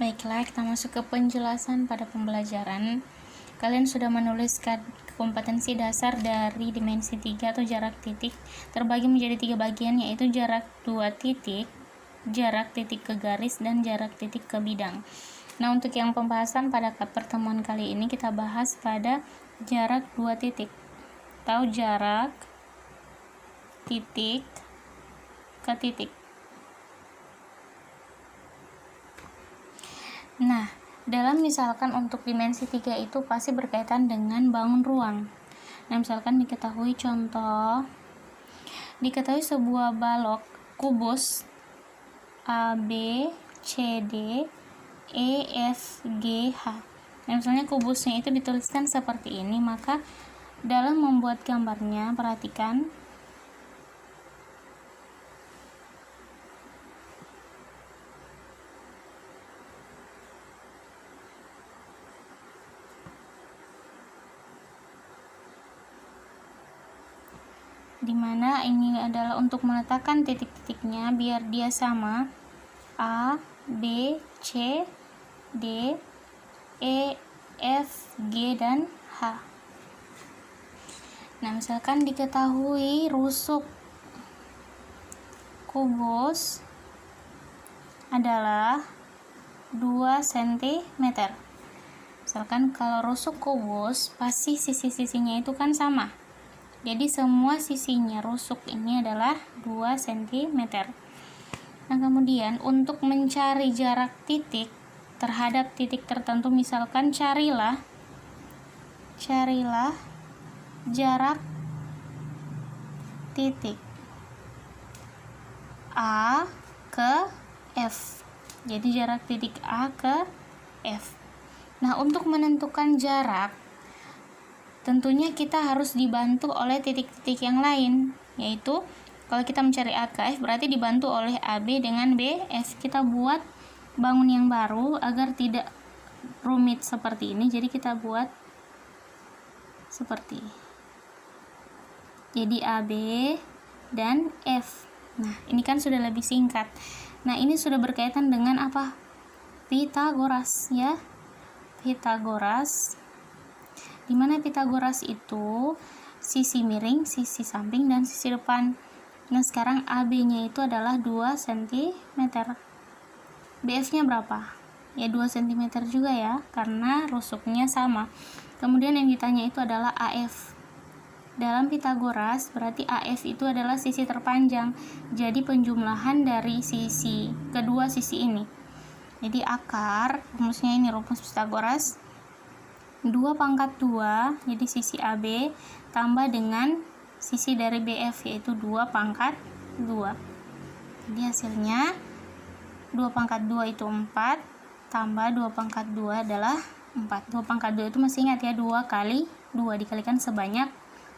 Baiklah, kita masuk ke penjelasan pada pembelajaran. Kalian sudah menuliskan kompetensi dasar dari dimensi 3 atau jarak titik terbagi menjadi 3 bagian, yaitu jarak 2 titik, jarak titik ke garis, dan jarak titik ke bidang. Nah, untuk yang pembahasan pada pertemuan kali ini kita bahas pada jarak 2 titik atau jarak titik ke titik. Nah, dalam misalkan untuk dimensi 3 itu pasti berkaitan dengan bangun ruang. Nah, misalkan diketahui sebuah balok kubus A, B, C, D, E, F, G, H. Nah, misalnya kubusnya itu dituliskan seperti ini, maka dalam membuat gambarnya perhatikan dimana ini adalah untuk meletakkan titik-titiknya biar dia sama A, B, C, D, E, F, G, dan H. Nah, misalkan diketahui rusuk kubus adalah 2 cm. Misalkan kalau rusuk kubus pasti sisi-sisinya itu kan sama. Jadi semua sisinya rusuk ini adalah 2 cm. Nah, kemudian untuk mencari jarak titik terhadap titik tertentu, misalkan carilah jarak titik A ke F. Jadi jarak titik A ke F. Nah, untuk menentukan jarak tentunya kita harus dibantu oleh titik-titik yang lain, yaitu kalau kita mencari A ke F berarti dibantu oleh AB dengan BF. Kita buat bangun yang baru agar tidak rumit seperti ini, jadi kita buat seperti ini. Jadi AB dan F. Nah, ini kan sudah lebih singkat. Nah, ini sudah berkaitan dengan apa? Pitagoras, ya. Pitagoras. Di mana Pitagoras itu sisi miring, sisi samping, dan sisi depan. Nah, sekarang AB-nya itu adalah 2 cm. BF-nya berapa? Ya 2 cm juga ya, karena rusuknya sama. Kemudian yang ditanya itu adalah AF. Dalam Pitagoras berarti AF itu adalah sisi terpanjang. Jadi penjumlahan dari kedua sisi ini. Jadi akar, rumusnya ini rumus Pitagoras, 2 pangkat 2, jadi sisi AB tambah dengan sisi dari BF, yaitu 2 pangkat 2. Jadi hasilnya 2 pangkat 2 itu 4, tambah 2 pangkat 2 adalah 4. 2 pangkat 2 itu masih ingat ya, 2 kali 2 dikalikan sebanyak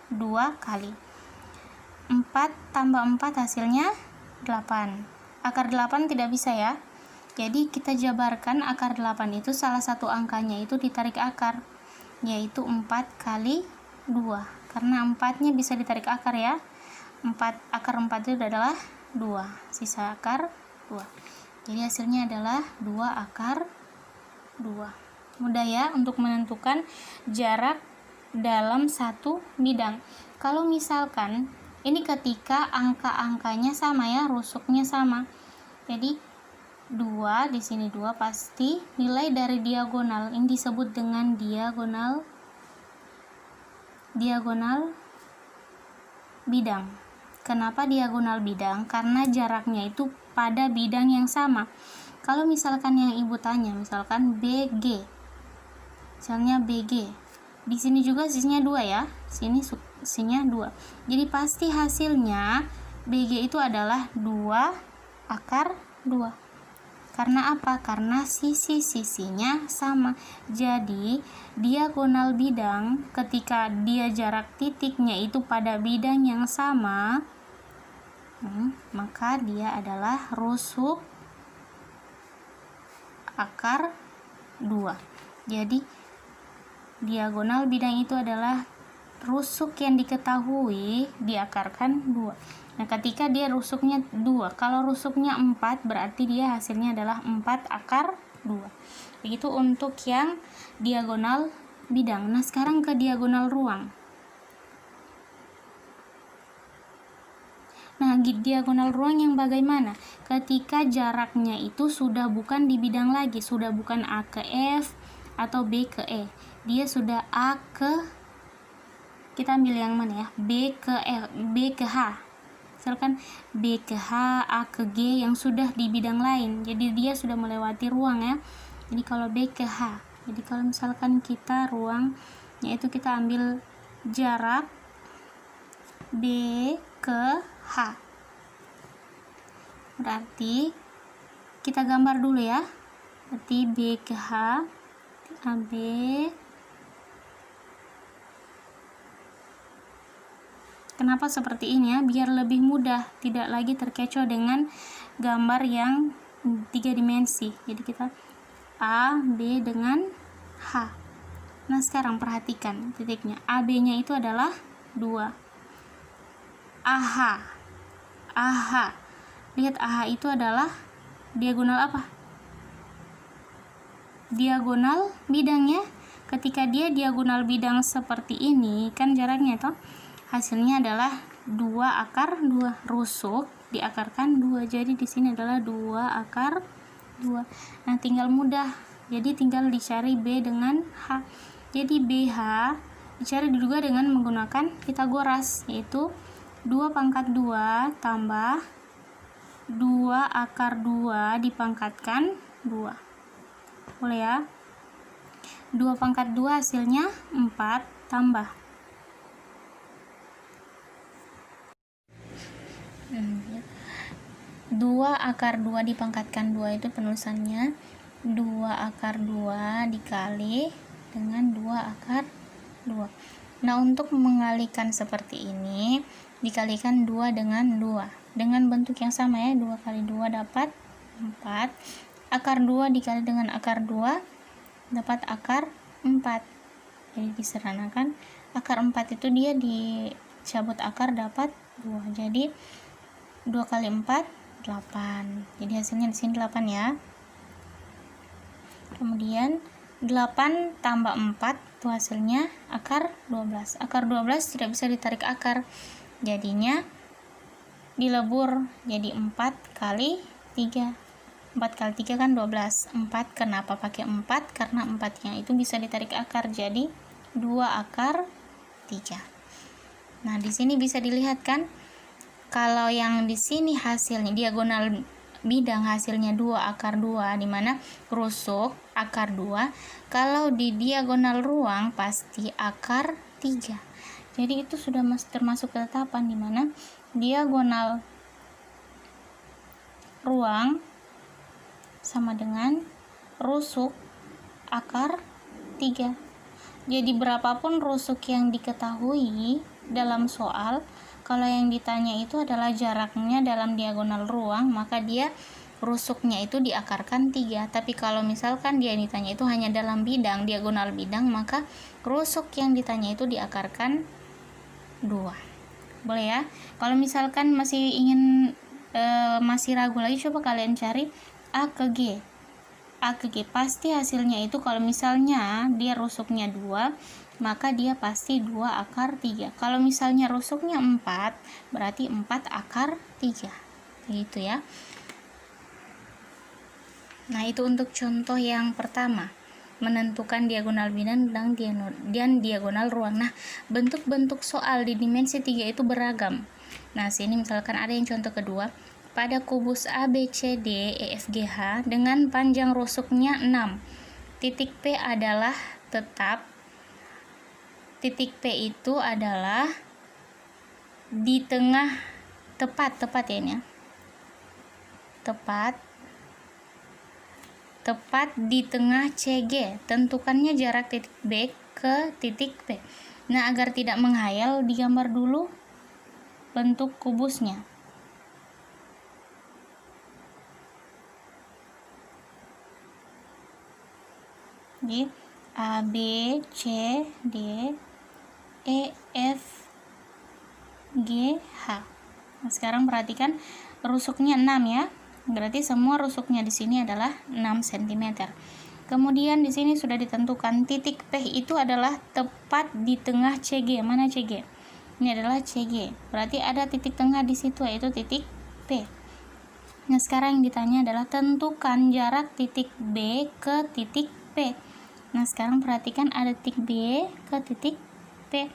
2 kali. 4 tambah 4 hasilnya 8. Akar 8 tidak bisa ya. Jadi kita jabarkan akar 8 itu salah satu angkanya itu ditarik akar, yaitu 4 kali 2. Karena 4-nya bisa ditarik akar ya. Akar 4 itu adalah 2. Sisa akar 2. Jadi hasilnya adalah 2 akar 2. Mudah ya untuk menentukan jarak dalam satu bidang. Kalau misalkan ini ketika angka-angkanya sama ya, rusuknya sama. Jadi 2, di sini 2 pasti nilai dari diagonal ini disebut dengan diagonal bidang. Kenapa diagonal bidang? Karena jaraknya itu pada bidang yang sama. Kalau misalkan yang ibu tanya, misalkan BG. Misalnya BG. Di sini juga sisinya 2 ya. Sini sisinya 2. Jadi pasti hasilnya BG itu adalah 2 akar 2. Karena apa? Karena sisi-sisinya sama. Jadi, diagonal bidang ketika dia jarak titiknya itu pada bidang yang sama, maka dia adalah rusuk akar 2. Jadi, diagonal bidang itu adalah rusuk yang diketahui diakarkan 2. Nah, ketika dia rusuknya 2, kalau rusuknya 4 berarti dia hasilnya adalah 4 akar 2. Begitu untuk yang diagonal bidang. Nah, sekarang ke diagonal ruang. Nah, diagonal ruang yang bagaimana? Ketika jaraknya itu sudah bukan di bidang lagi, sudah bukan A ke F atau B ke E. Dia sudah A ke, kita ambil yang mana ya? B ke F, B ke H. Misalkan B ke H, A ke G yang sudah di bidang lain. Jadi dia sudah melewati ruang ya. Jadi kalau B ke H. Jadi kalau misalkan kita ruang, yaitu kita ambil jarak B ke H. Berarti kita gambar dulu ya. Berarti B ke H, AB. Kenapa seperti ini ya? Biar lebih mudah, tidak lagi terkecoh dengan gambar yang 3 dimensi. Jadi kita A, B dengan H. Nah, sekarang perhatikan titiknya. AB-nya itu adalah 2. AH. AH. Lihat AH itu adalah diagonal apa? Diagonal bidangnya. Ketika dia diagonal bidang seperti ini, kan jaraknya toh hasilnya adalah 2 akar 2. Rusuk diakarkan 2. Jadi di sini adalah 2 akar 2. Nah, tinggal mudah. Jadi tinggal dicari B dengan H. Jadi BH dicari juga dengan menggunakan Pitagoras, yaitu 2 pangkat 2 tambah 2 akar 2 dipangkatkan 2. Boleh ya? 2 pangkat 2 hasilnya 4 tambah 2 akar 2 dipangkatkan 2 itu penulisannya 2 akar 2 dikali dengan 2 akar 2. Nah, untuk mengalikan seperti ini, dikalikan 2 dengan 2. Dengan bentuk yang sama ya, 2 kali 2 dapat 4. Akar 2 dikali dengan akar 2 dapat akar 4. Jadi diseranakan akar 4 itu dia dicabut akar dapat 2. Jadi 2 kali 4 8. Jadi hasilnya di sini 8 ya. Kemudian 8 tambah 4 itu hasilnya akar 12. Akar 12 tidak bisa ditarik akar. Jadinya dilebur jadi 4 kali 3. 4 kali 3 kan 12. 4 kenapa pakai 4? Karena 4-nya itu bisa ditarik akar. Jadi 2 akar 3. Nah, di sini bisa dilihat kan, kalau yang di sini hasilnya diagonal bidang hasilnya 2 akar 2, dimana rusuk akar 2. Kalau di diagonal ruang pasti akar 3. Jadi itu sudah termasuk ketetapan, dimana diagonal ruang sama dengan rusuk akar 3. Jadi berapapun rusuk yang diketahui dalam soal, kalau yang ditanya itu adalah jaraknya dalam diagonal ruang, maka dia rusuknya itu diakarkan 3. Tapi kalau misalkan dia ditanya itu hanya dalam bidang, diagonal bidang, maka rusuk yang ditanya itu diakarkan 2. Boleh ya? Kalau misalkan masih ingin masih ragu lagi, coba kalian cari A ke G. A ke G pasti hasilnya itu kalau misalnya dia rusuknya 2, maka dia pasti 2 akar 3. Kalau misalnya rusuknya 4, berarti 4 akar 3. Gitu ya. Nah, itu untuk contoh yang pertama, menentukan diagonal bidang dan diagonal ruang. Nah, bentuk-bentuk soal di dimensi 3 itu beragam. Nah, sini misalkan ada yang contoh kedua. Pada kubus A, B, C, D, E, F, G, H dengan panjang rusuknya 6. Titik P adalah tetap. Titik P itu adalah di tengah, tepat ya ini ya. Tepat di tengah CG. Tentukannya jarak titik B ke titik P. Nah, agar tidak menghayal, digambar dulu bentuk kubusnya. Jadi A, B, C, D, E, F, G, H. Nah, sekarang perhatikan rusuknya 6 ya. Berarti semua rusuknya di sini adalah 6 cm. Kemudian di sini sudah ditentukan titik P itu adalah tepat di tengah CG. Mana CG? Ini adalah CG. Berarti ada titik tengah di situ, yaitu titik P. Nah, sekarang yang ditanya adalah tentukan jarak titik B ke titik P. Nah, sekarang perhatikan ada titik B ke titik P.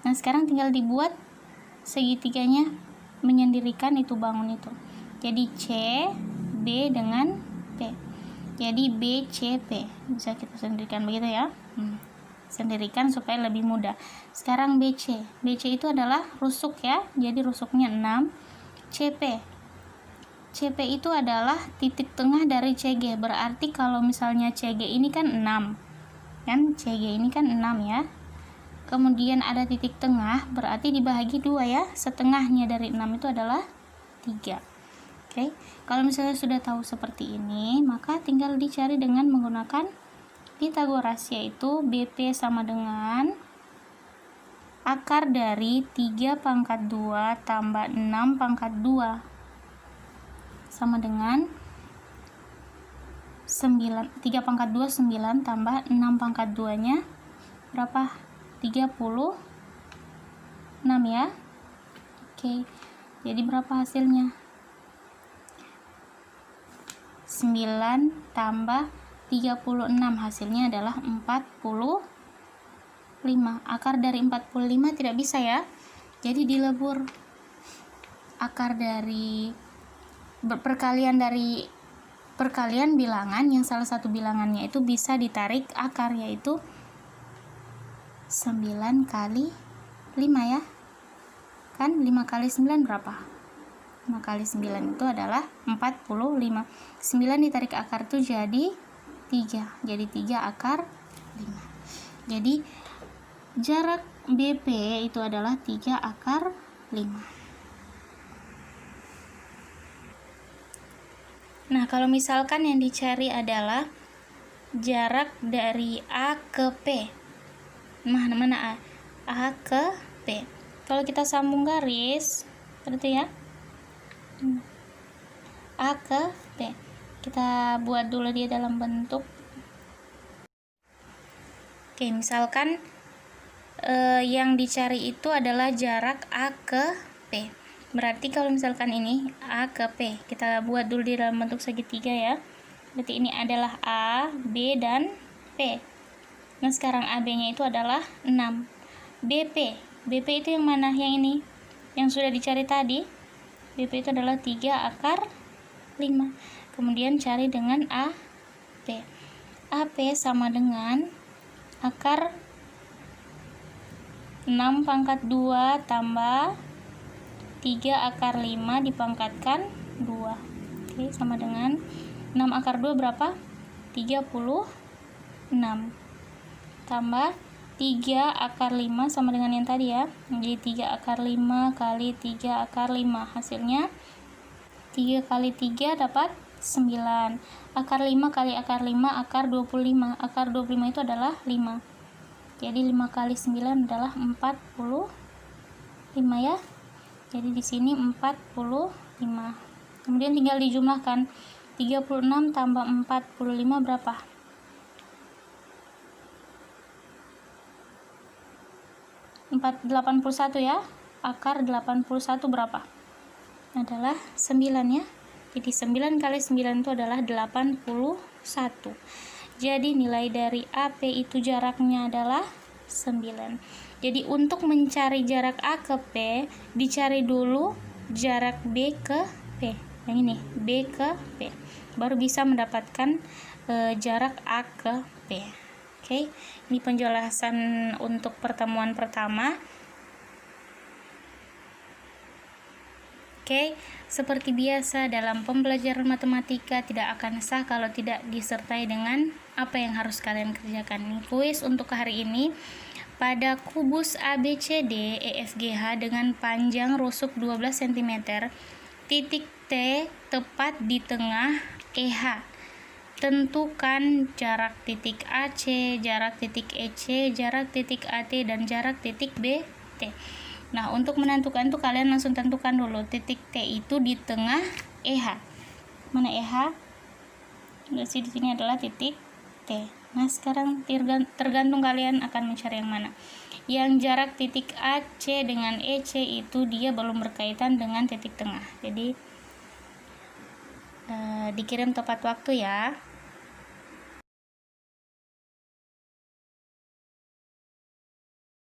Nah, sekarang tinggal dibuat segitiganya menyendirikan itu bangun itu. Jadi C, B dengan P. Jadi B, C, P. Bisa kita sendirikan begitu ya. Sendirikan supaya lebih mudah. Sekarang BC. BC itu adalah rusuk ya. Jadi rusuknya 6. CP. CP itu adalah titik tengah dari CG. Berarti kalau misalnya CG ini kan 6. Kan CG ini kan 6 ya. Kemudian ada titik tengah, berarti dibagi 2 ya. Setengahnya dari 6 itu adalah 3. Oke. Kalau misalnya sudah tahu seperti ini, maka tinggal dicari dengan menggunakan Pitagoras, yaitu BP sama dengan akar dari 3 pangkat 2 tambah 6 pangkat 2 sama dengan 9. 3 pangkat 2 9 tambah 6 pangkat 2 nya berapa? 36 ya. Oke. Jadi berapa hasilnya? 9 tambah 36, hasilnya adalah 45. Akar dari 45 tidak bisa ya. Jadi dilebur. Akar dari perkalian bilangan yang salah satu bilangannya itu bisa ditarik akar, yaitu 9 kali 5 ya. Kan 5 kali 9 berapa? 5 kali 9 itu adalah 45. 9 ditarik akar itu jadi 3. Jadi 3 akar 5. Jadi jarak BP itu adalah 3 akar 5. Nah, kalau misalkan yang dicari adalah jarak dari A ke P. Mana A? A ke P. Kalau kita sambung garis, seperti ya. A ke P. Kita buat dulu dia dalam bentuk. Oke, misalkan yang dicari itu adalah jarak A ke P. Berarti kalau misalkan ini A ke P, kita buat dulu di dalam bentuk segitiga ya. Berarti ini adalah A, B, dan P. Nah, sekarang AB-nya itu adalah 6. BP. BP itu yang mana? Yang ini. Yang sudah dicari tadi. BP itu adalah 3 akar 5. Kemudian cari dengan AP. AP sama dengan akar 6 pangkat 2 tambah 3 akar 5 dipangkatkan 2. Oke, sama dengan 6 akar 2 berapa? 36. Tambah 3 akar 5 sama dengan yang tadi ya. Jadi 3 akar 5 kali 3 akar 5. Hasilnya 3 kali 3 dapat 9. Akar 5 kali akar 5 akar 25. Akar 25 itu adalah 5. Jadi 5 kali 9 adalah 45 ya. Jadi di sini 45. Kemudian tinggal dijumlahkan. 36 tambah 45 berapa? 81 ya. Akar 81 berapa? Adalah 9 ya. Jadi 9 kali 9 itu adalah 81. Jadi nilai dari AP itu jaraknya adalah 9. Jadi untuk mencari jarak A ke P, dicari dulu jarak B ke P. Yang ini, B ke P. Baru bisa mendapatkan jarak A ke P. Oke, ini penjelasan untuk pertemuan pertama. Oke, seperti biasa dalam pembelajaran matematika tidak akan sah kalau tidak disertai dengan apa yang harus kalian kerjakan. Nih, kuis untuk hari ini. Pada kubus ABCD EFGH dengan panjang rusuk 12 cm, titik T tepat di tengah EH. Tentukan jarak titik AC, jarak titik EC, jarak titik AT, dan jarak titik BT. Nah, untuk menentukan itu kalian langsung tentukan dulu titik T itu di tengah EH. Mana EH? Berarti di sini adalah titik T. Nah, sekarang tergantung kalian akan mencari yang mana. Yang jarak titik AC dengan EC itu dia belum berkaitan dengan titik tengah. Jadi dikirim tepat waktu ya.